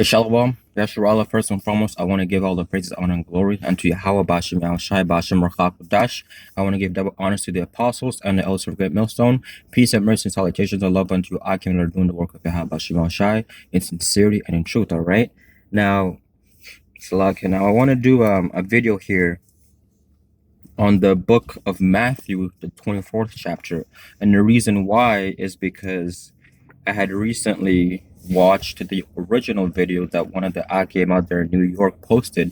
Shalom, Yasharallah, first and foremost, I want to give all the praises, honor, and glory unto Yahweh, Bashem, Yahushai, Bashem, Rachak, I want to give double honors to the apostles and the elders of Great Millstone. Peace and mercy and salutations and love unto you, Akim, that are doing the work of Yahweh, Bashem, Yahushai, in sincerity and in truth, all right? Now, now I want to do a video here on the book of Matthew, the 24th chapter. And the reason why is because I had recently watched the original video that one of the Akim out there in New York posted.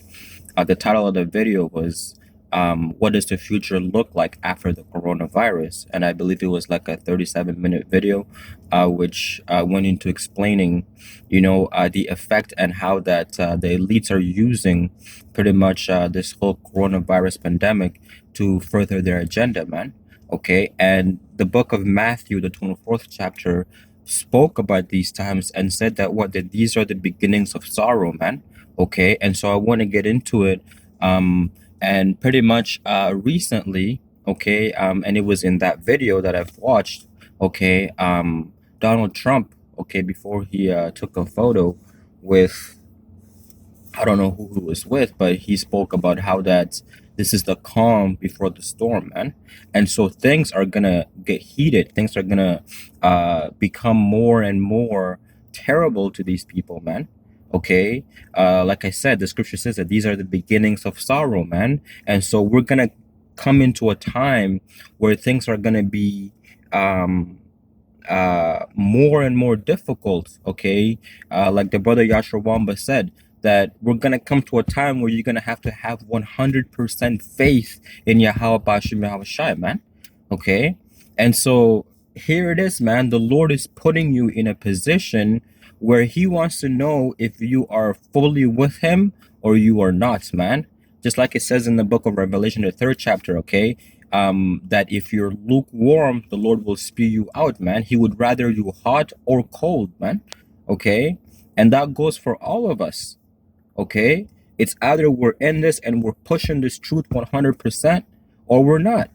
The title of the video was what does the future look like after the coronavirus? And I believe it was like a 37-minute video which went into explaining the effect and how that the elites are using pretty much this whole coronavirus pandemic to further their agenda, man. Okay, and the book of Matthew, the 24th chapter, spoke about these times and said that these are the beginnings of sorrow, man. Okay, and so I want to get into it. And pretty much recently, okay, and it was in that video that I've watched, okay, Donald Trump, okay, before he took a photo with, I don't know who he was with, but he spoke about how that this is the calm before the storm, man. And so things are gonna get heated. Things are gonna become more and more terrible to these people, man. Okay, like I said, the scripture says that these are the beginnings of sorrow, man. And so we're gonna come into a time where things are gonna be more and more difficult. Okay, like the brother Yashar Wamba said, that we're going to come to a time where you're going to have 100% faith in Yahweh Bashem Yahushai, man. Okay? And so here it is, man. The Lord is putting you in a position where he wants to know if you are fully with him or you are not, man. Just like it says in the book of Revelation, the 3rd chapter, okay? That if you're lukewarm, the Lord will spew you out, man. He would rather you hot or cold, man. Okay? And that goes for all of us. Okay, it's either we're in this and we're pushing this truth 100% or we're not.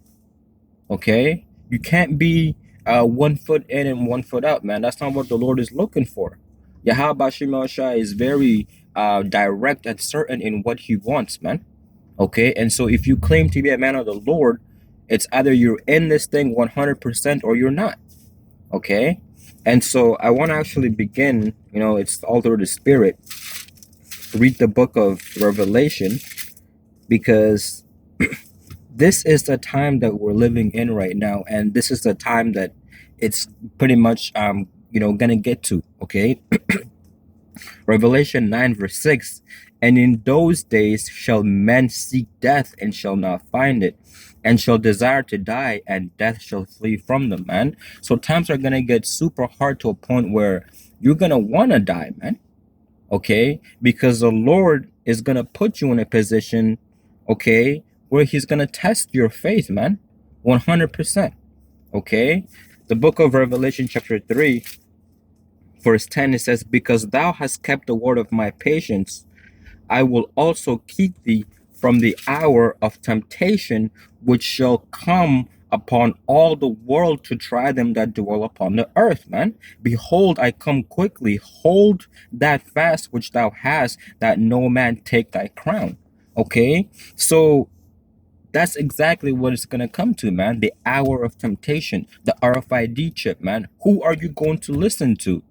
Okay, you can't be 1 foot in and 1 foot out, man. That's not what the Lord is looking for. Yahweh Bashem Yahushai is very direct and certain in what he wants, man. Okay, and so if you claim to be a man of the Lord, it's either you're in this thing 100% or you're not. Okay, and so I want to actually begin, it's all through the Spirit. Read the book of Revelation, because this is the time that we're living in right now, and this is the time that it's pretty much gonna get to. Okay. Revelation 9 verse 6, and in those days shall men seek death and shall not find it, and shall desire to die, and death shall flee from them, man. So times are gonna get super hard to a point where you're gonna want to die, man. Okay, because the Lord is going to put you in a position, okay, where he's going to test your faith, man, 100%. Okay, the book of Revelation chapter 3 verse 10, it says, because thou hast kept the word of my patience, I will also keep thee from the hour of temptation which shall come upon all the world to try them that dwell upon the earth, man. Behold, I come quickly. Hold that fast which thou hast, that no man take thy crown. Okay, so that's exactly what it's gonna come to, man. The hour of temptation, the RFID chip, man. Who are you going to listen to?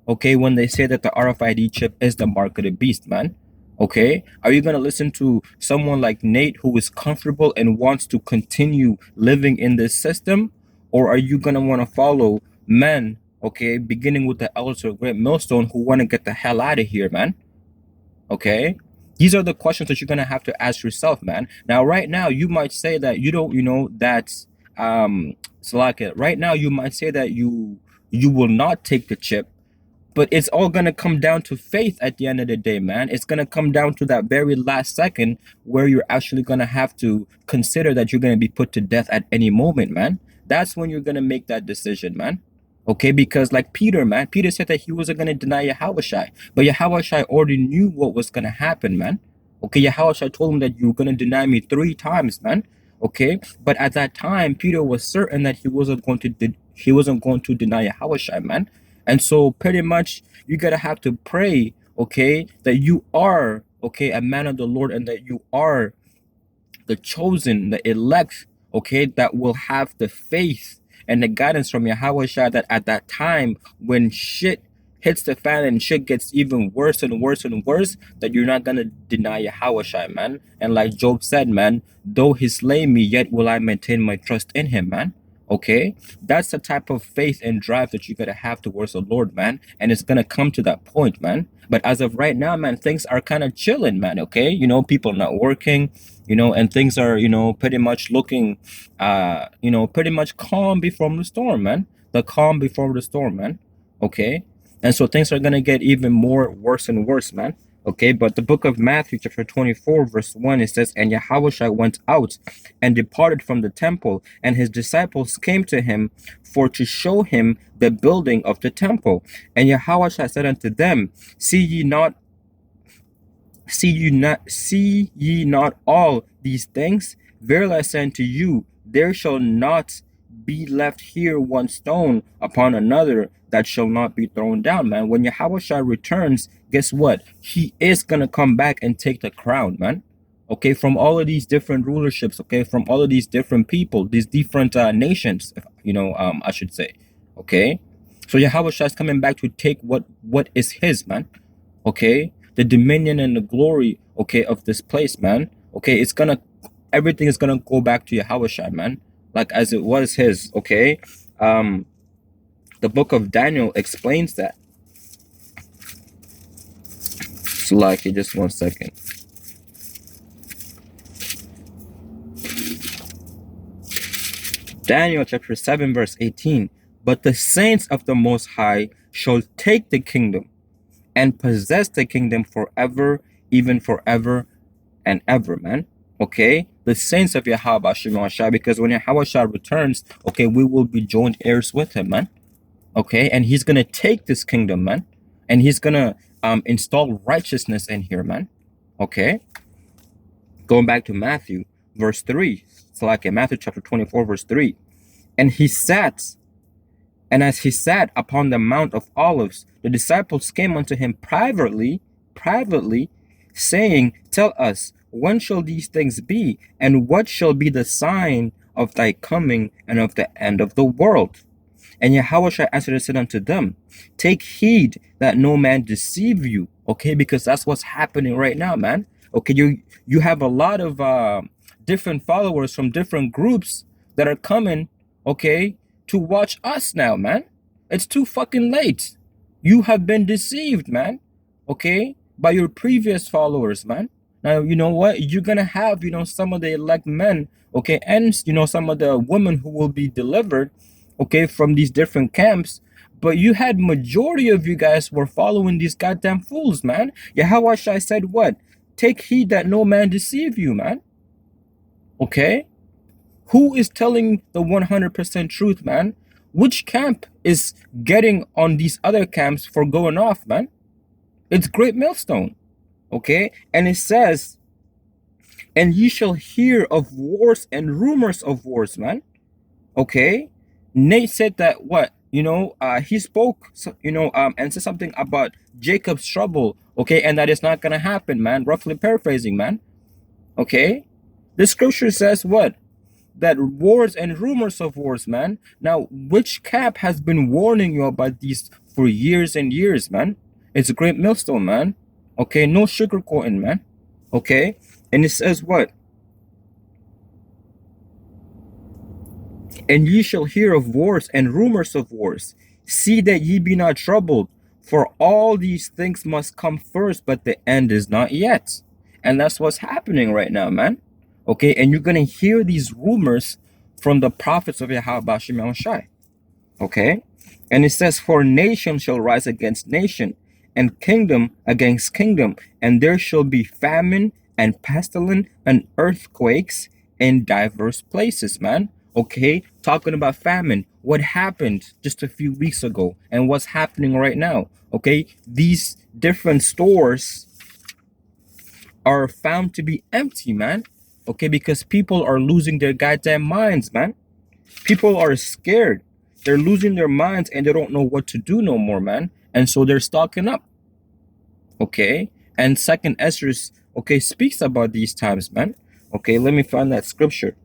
Okay, when they say that the RFID chip is the mark of the beast, man. Okay, are you going to listen to someone like Nate who is comfortable and wants to continue living in this system? Or are you going to want to follow men, okay, beginning with the elders of Great Millstone, who want to get the hell out of here, man? Okay, these are the questions that you're going to have to ask yourself, man. Now, right now, you might say that you don't, that's, Salakia, right now, you might say that you will not take the chip. But it's all going to come down to faith at the end of the day, man. It's going to come down to that very last second where you're actually going to have to consider that you're going to be put to death at any moment, man. That's when you're going to make that decision, man. Okay, because like Peter, man, Peter said that he wasn't going to deny Yahushai. But Yahushai already knew what was going to happen, man. Okay, Yahushai told him that you're going to deny me 3 times, man. Okay, but at that time, Peter was certain that he wasn't going to deny Yahushai, man. And so pretty much you gotta have to pray, okay, that you are, okay, a man of the Lord, and that you are the chosen, the elect, okay, that will have the faith and the guidance from Yahweh Shai, that at that time when shit hits the fan and shit gets even worse and worse and worse, that you're not gonna deny Yahweh Shai, man. And like Job said, man, though he slay me, yet will I maintain my trust in him, man. Okay, that's the type of faith and drive that you gotta have towards the Lord, man. And it's gonna come to that point, man. But as of right now, man, things are kind of chilling, man. Okay, you know, people not working, you know, and things are, you know, pretty much looking, you know, pretty much calm before the storm, man. The calm before the storm, man. Okay, and so things are gonna get even more worse and worse, man. Okay, but the book of Matthew, chapter 24, verse 1, it says, "And Yahushua went out and departed from the temple, and his disciples came to him for to show him the building of the temple. And Yahushua said unto them, See ye not all these things? Verily I say unto you, there shall not be left here one stone upon another that shall not be thrown down," man. When Yahushua returns, guess what? He is gonna come back and take the crown, man. Okay, from all of these different rulerships, okay, from all of these different people, these different nations, you know, I should say. Okay, so Yahushua is coming back to take what is his, man. Okay, the dominion and the glory, okay, of this place, man. Okay, everything is gonna go back to Yahushua, man, like as it was his. Okay, the book of Daniel explains that. So like, just 1 second. Daniel chapter 7 verse 18. "But the saints of the Most High shall take the kingdom and possess the kingdom forever, even forever and ever," man. Okay, the saints of Yahweh Shai, because when Yahweh returns, okay, we will be joint heirs with him, man. Okay, and he's gonna take this kingdom, man, and he's gonna install righteousness in here, man. Okay, going back to Matthew verse 3. So like in Matthew chapter 24 verse 3, "And he sat, and as he sat upon the Mount of Olives, the disciples came unto him privately, saying, Tell us, when shall these things be? And what shall be the sign of thy coming and of the end of the world? And Yahushua answered and said unto them, Take heed that no man deceive you." Okay, because that's what's happening right now, man. Okay, you have a lot of different followers from different groups that are coming, okay, to watch us now, man. It's too fucking late. You have been deceived, man. Okay, by your previous followers, man. Now, you know what? You're gonna have, you know, some of the elect men, okay, and, you know, some of the women who will be delivered, okay, from these different camps. But you had majority of you guys were following these goddamn fools, man. Yahweh Shai said what? Take heed that no man deceive you, man. Okay? Who is telling the 100% truth, man? Which camp is getting on these other camps for going off, man? It's Great Millstone. Okay? And it says, "And ye shall hear of wars and rumors of wars," man. Okay? Nate said that what? You know, he spoke, you know, and said something about Jacob's trouble, okay, and that is not gonna happen, man. Roughly paraphrasing, man. Okay, the scripture says what? That wars and rumors of wars, man. Now, which camp has been warning you about these for years and years, man? It's a Great Millstone, man. Okay, no sugarcoating, man. Okay, and it says what? "And ye shall hear of wars and rumors of wars. See that ye be not troubled, for all these things must come first, but the end is not yet." And that's what's happening right now, man. Okay, and you're gonna hear these rumors from the prophets of Yahweh Shem Shai. Okay, and it says, "For nation shall rise against nation, and kingdom against kingdom, and there shall be famine and pestilence and earthquakes in diverse places," man. Okay, talking about famine, what happened just a few weeks ago and what's happening right now. Okay, these different stores are found to be empty, man. Okay, because people are losing their goddamn minds, man. People are scared. They're losing their minds and they don't know what to do no more, man. And so they're stocking up. Okay, and second Esdras, okay, speaks about these times, man. Okay, let me find that scripture.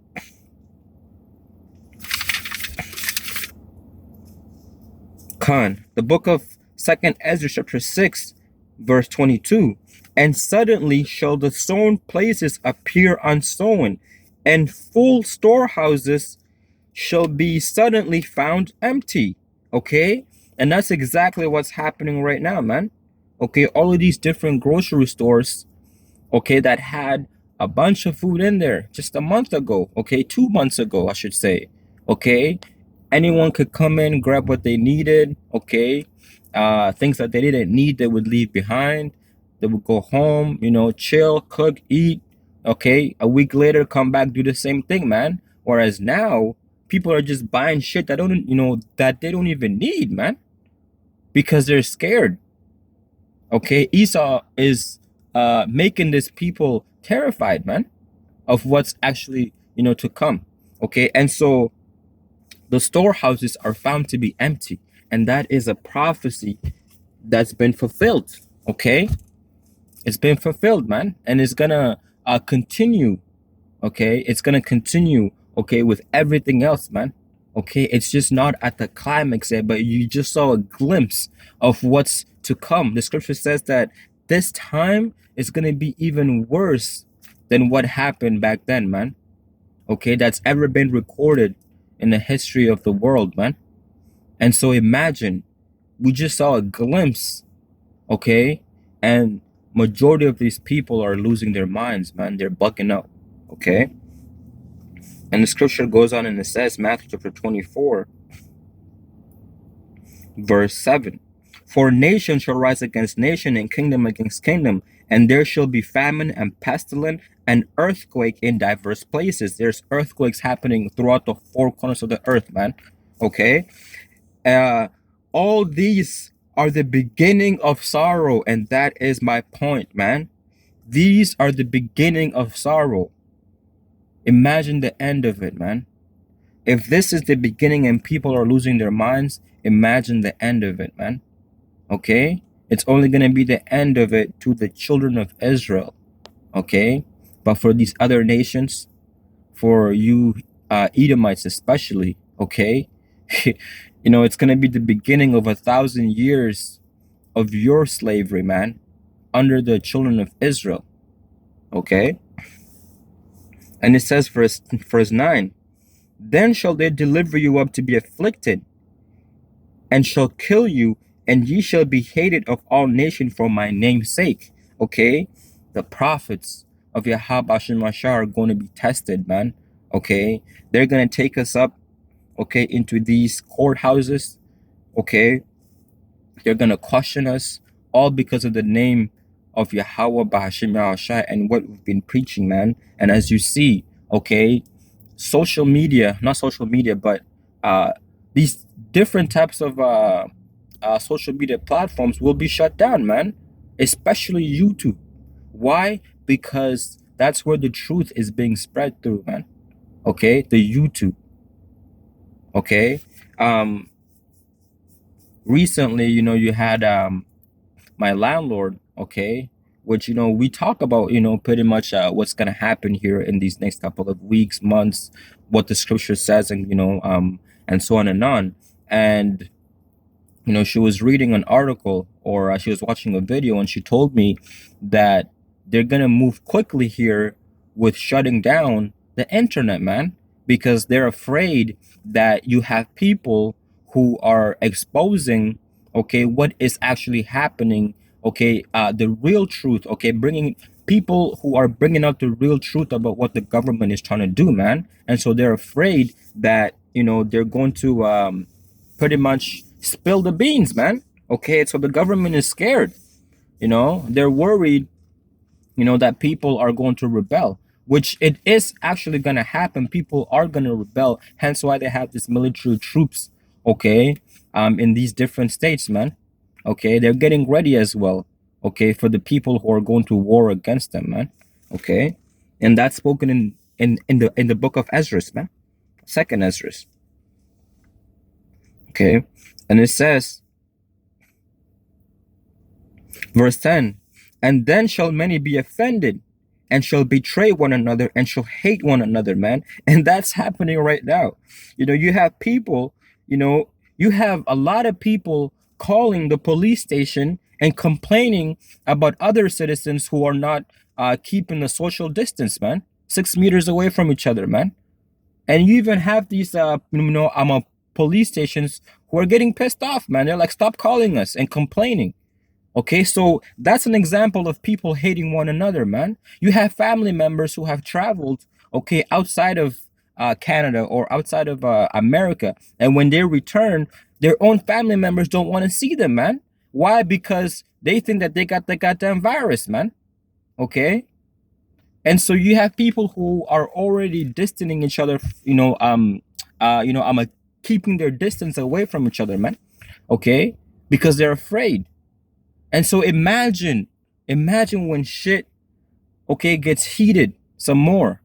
Khan, the book of second Ezra, chapter 6, verse 22. And suddenly shall the sown places appear unsown, and full storehouses shall be suddenly found empty. Okay, and that's exactly what's happening right now, man. Okay, all of these different grocery stores, okay, that had a bunch of food in there just a month ago, okay, 2 months ago, I should say. Okay, anyone could come in, grab what they needed. Okay, things that they didn't need, they would leave behind. They would go home, you know, chill, cook, eat. Okay, a week later, come back, do the same thing, man. Whereas now, people are just buying shit that don't, you know, that they don't even need, man, because they're scared. Okay, Esau is making these people terrified, man, of what's actually, you know, to come. Okay, and so the storehouses are found to be empty, and that is a prophecy that's been fulfilled. Okay, it's been fulfilled, man, and it's gonna continue. Okay, it's gonna continue. Okay, with everything else, man. Okay, it's just not at the climax yet, but you just saw a glimpse of what's to come. The scripture says that this time is gonna be even worse than what happened back then, man. Okay, that's ever been recorded in the history of the world, man. And so imagine, we just saw a glimpse, okay? And majority of these people are losing their minds, man. They're bugging out, okay? And the scripture goes on and it says, Matthew chapter 24, verse 7. For nation shall rise against nation and kingdom against kingdom, and there shall be famine and pestilence and earthquake in diverse places. There's earthquakes happening throughout the four corners of the earth, man. Okay? All these are the beginning of sorrow, and that is my point, man. These are the beginning of sorrow. Imagine the end of it, man. If this is the beginning and people are losing their minds, imagine the end of it, man. Okay? It's only going to be the end of it to the children of Israel. Okay? But for these other nations, for you Edomites especially, okay? You know, it's going to be the beginning of 1,000 years of your slavery, man, under the children of Israel. Okay? And it says, verse 9, then shall they deliver you up to be afflicted, and shall kill you, and ye shall be hated of all nations for my name's sake. Okay? The prophets of Yahweh Shemashah are going to be tested, man. Okay? They're going to take us up, okay, into these courthouses. Okay? They're going to question us, all because of the name of Yahweh Bahashim Yahushai and what we've been preaching, man. And as you see, okay, social media, not social media, but these different types of social media platforms will be shut down, man, especially YouTube. Why? Because that's where the truth is being spread through, man. Okay, the YouTube. Okay, recently, you know, you had my landlord, okay, which, you know, we talk about, you know, pretty much what's gonna happen here in these next couple of weeks, months, what the scripture says, and you know, and so on and on. And you know, she was reading an article, or she was watching a video, and she told me that they're gonna move quickly here with shutting down the internet, man, because they're afraid that you have people who are exposing, okay, what is actually happening, okay, the real truth, okay, bringing people who are bringing out the real truth about what the government is trying to do, man. And so they're afraid that, you know, they're going to pretty much spill the beans, man. Okay, so the government is scared. You know, they're worried, you know, that people are going to rebel, which it is actually going to happen. People are going to rebel. Hence why they have these military troops, okay, in these different states, man. Okay, they're getting ready as well, okay, for the people who are going to war against them, man. Okay, and that's spoken in the book of Ezra, man, second Ezra. Okay, and it says, verse 10, And then shall many be offended and shall betray one another and shall hate one another, man. And that's happening right now. You have people, you have a lot of people calling the police station and complaining about other citizens who are not keeping the social distance, man. 6 meters away from each other, man. And you even have these, police stations who are getting pissed off, man. They're like, stop calling us and complaining. Okay, so that's an example of people hating one another, man. You have family members who have traveled, okay, outside of Canada or outside of America, and when they return, their own family members don't want to see them, man. Why? Because they think that they got the goddamn virus, man. Okay, and so you have people who are already distancing each other, keeping their distance away from each other, man. Okay, because they're afraid. And so imagine when shit, okay, gets heated some more.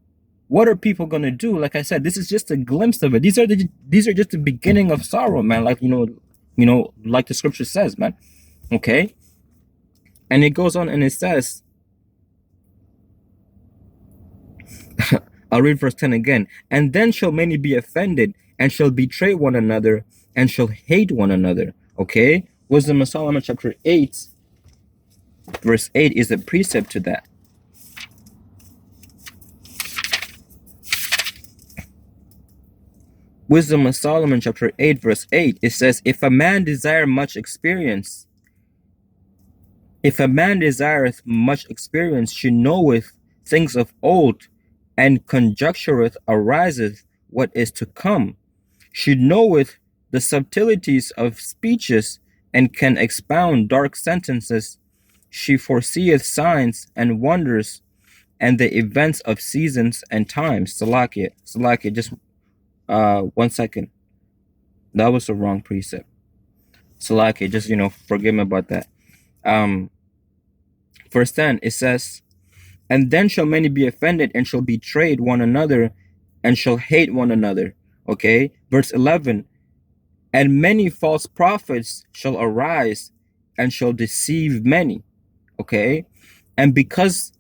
What are people gonna do? Like I said, this is just a glimpse of it. These are just the beginning of sorrow, man. Like like the scripture says, man. Okay, and it goes on and it says, I'll read verse 10 again. And then shall many be offended and shall betray one another and shall hate one another. Okay, Wisdom of Solomon chapter 8. Verse 8 is a precept to that. Wisdom of Solomon chapter 8 verse 8, it says, if a man desireth much experience, she knoweth things of old, and conjectureth ariseth what is to come. She knoweth the subtleties of speeches, and can expound dark sentences. She foreseeth signs and wonders, and the events of seasons and times. Salakia, just 1 second. That was the wrong precept. Salakia, just forgive me about that. Verse 10, it says, and then shall many be offended and shall betray one another and shall hate one another. Okay, verse 11, and many false prophets shall arise and shall deceive many. Okay, and because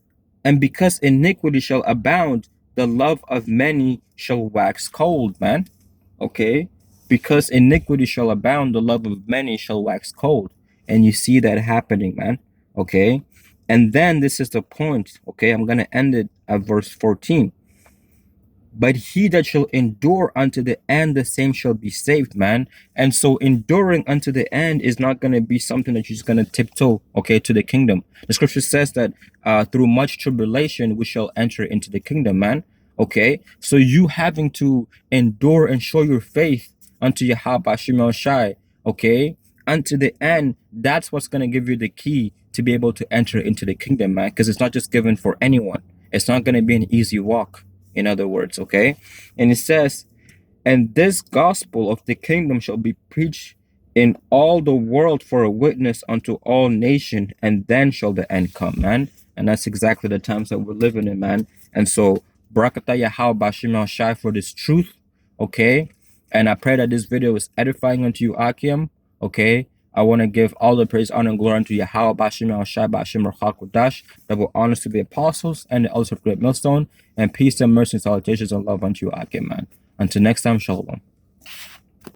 iniquity shall abound, the love of many shall wax cold, man. Okay, because iniquity shall abound, the love of many shall wax cold. And you see that happening, man. Okay, and then this is the point. Okay, I'm gonna end it at verse 14. But he that shall endure unto the end, the same shall be saved, man. And so enduring unto the end is not going to be something that you're just going to tiptoe, okay, to the kingdom. The scripture says that through much tribulation, we shall enter into the kingdom, man. Okay, so you having to endure and show your faith unto Yahweh Shemel Shai, okay, unto the end, that's what's going to give you the key to be able to enter into the kingdom, man, because it's not just given for anyone. It's not going to be an easy walk. In other words, okay, and it says, and this gospel of the kingdom shall be preached in all the world for a witness unto all nations, and then shall the end come, man. And that's exactly the times that we're living in, man. And so Barakatah Yahweh Bashim Shai for this truth, okay, and I pray that this video is edifying unto you, Akim, okay. I want to give all the praise, honor, and glory unto Yahweh Bashim Shai Bashim Kodash, that will honor to the apostles and the elders of Great Millstone, and peace and mercy and salutations and love unto you, Akim, man. Until next time, shalom.